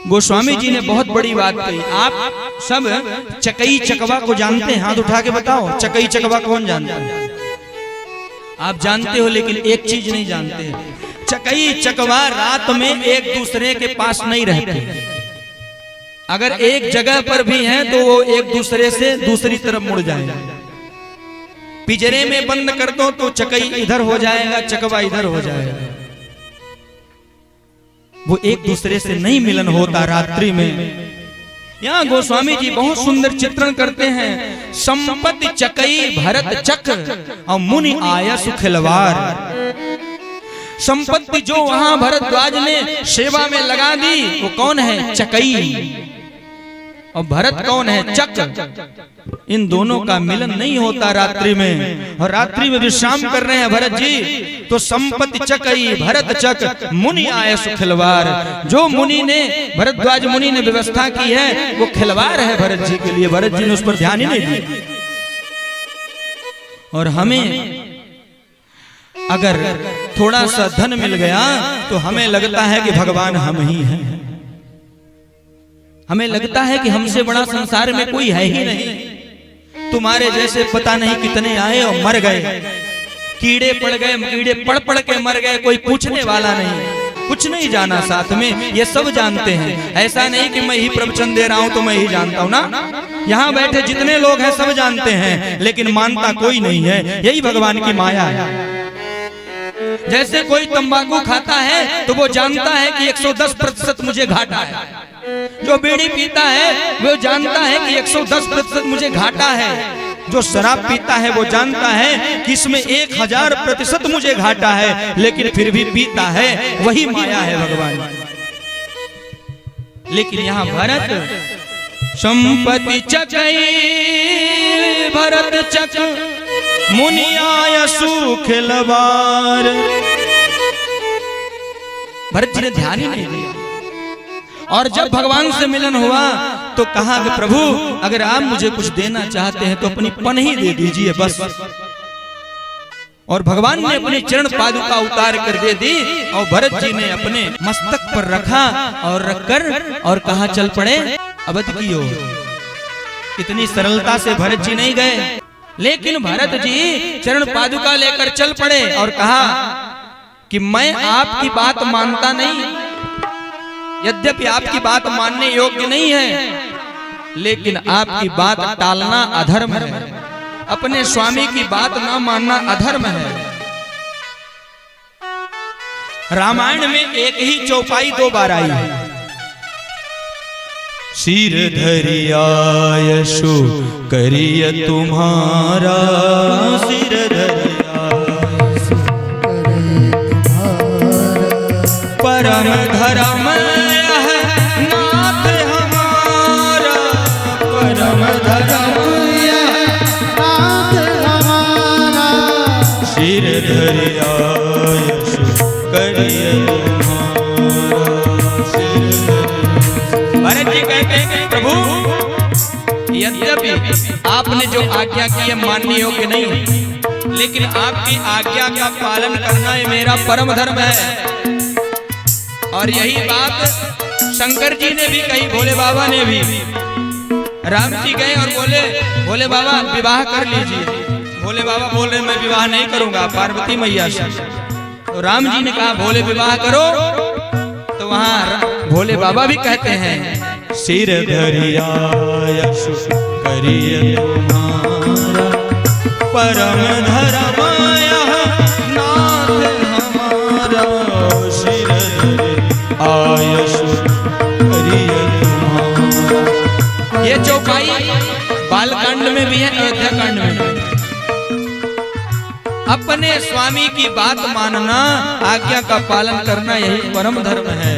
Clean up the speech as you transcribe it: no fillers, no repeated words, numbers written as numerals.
गोस्वामी जी ने बहुत बड़ी बात कही। आप सब चकई चकवा को जानते हैं? हाथ उठा के बताओ, चकई चकवा कौन जानता है? आप जानते हो, लेकिन एक चीज नहीं जानते हैं। चकई चकवा रात में एक दूसरे के पास नहीं रहते। अगर एक जगह पर भी हैं तो वो एक दूसरे से दूसरी तरफ मुड़ जाएगा। पिंजरे में बंद कर दो तो चकई इधर हो जाएगा, चकवा इधर हो जाएगा। वो एक दूसरे से नहीं मिलन होता रात्रि में। यहाँ गोस्वामी जी बहुत सुंदर चित्रण करते हैं। संपत्ति चकई भरत चक्र और मुनि आया सुखलवार। संपत्ति जो वहां भरद्वाज ने सेवा में लगा दी वो कौन है? चकई। और भरत कौन है? चक्र। इन दोनों का मिलन नहीं होता रात्रि में। और रात्रि में विश्राम कर रहे हैं भरत जी, तो संपत्ति चकई भरत चक्र मुनि आए सुखिलवार। जो मुनि ने, भरद्वाज मुनि ने व्यवस्था की है वो खिलवार है भरत जी के लिए। भरत जी ने उस पर ध्यान ही नहीं दिया। और हमें अगर थोड़ा सा धन मिल गया तो हमें लगता है कि भगवान हम ही हैं। हमें लगता है कि हमसे बड़ा संसार में कोई है ही नहीं। तुम्हारे जैसे पता नहीं कितने आए और मर गए, कीड़े पड़ गए, कीड़े पड़ पड़ के मर गए, कोई पूछने वाला नहीं, कुछ नहीं जाना साथ में। ये सब जानते हैं। ऐसा नहीं कि मैं ही प्रवचन दे रहा हूं तो मैं ही जानता हूं ना। यहाँ बैठे जितने लोग हैं सब जानते हैं, लेकिन मानता कोई नहीं है। यही भगवान की माया है। जैसे कोई तंबाकू खाता है तो वो जानता है कि 110% मुझे घाटा है। जो बीड़ी पीता है वो जानता है कि 110% मुझे घाटा है। जो शराब पीता है वो जानता है कि इसमें 1000% मुझे घाटा है, लेकिन फिर भी पीता है। वही माया है भगवान। लेकिन यहाँ भरत संपत्ति चकई भरत चक्र मुनि आया सुखिलवार। भरत जी ने ध्यान ही नहीं दिया। और जब भगवान से मिलन हुआ तो कहा कि प्रभु अगर आप मुझे कुछ देना चाहते हैं तो अपनी पनही दे दीजिए बस। और भगवान ने अपनी चरण पादुका उतार कर दे दी और भरत जी ने अपने मस्तक पर रखा और रखकर और कहा चल पड़े अवध की ओर। इतनी सरलता से भरत जी नहीं गए, लेकिन भरत जी चरण पादुका लेकर चल पड़े और कहा कि मैं आपकी बात मानता नहीं, यद्यपि आपकी बात मानने योग्य नहीं है, लेकिन आपकी बात टालना अधर्म है। अपने स्वामी की बात ना मानना अधर्म है। रामायण में एक ही चौपाई 2 बार आई है। सिर धरिया यशो करिय तुम्हारा, सिर धरिया परम धर्म नाथ हमारा, परम धर्म नाथ हमारा। सिर धरिया यशो करिय तुम्हारा, सिर धरिया। भरत जी कहते हैं प्रभु यद्यपि आपने जो आज्ञा की है मानने योग्य नहीं, लेकिन आपकी आज्ञा का पालन करना ये मेरा परम धर्म है। और यही बात शंकर जी ने भी कही, भोले बाबा ने भी। राम जी गए और बोले भोले बाबा विवाह कर लीजिए। भोले बाबा बोल रहे मैं विवाह नहीं करूंगा पार्वती मैया से। तो राम जी ने कहा भोले विवाह करो। तो वहां भोले बाबा भी कहते हैं सिर धरिया यशो करिय तुम्हारा, परम धर्म नाथ हमारा। सिर धरिया यशो करिय तुम्हारा। ये चौपाई बालकांड में भी है, अयोध्या कांड में भी। अपने स्वामी की बात मानना, आज्ञा का पालन करना यही परम धर्म है।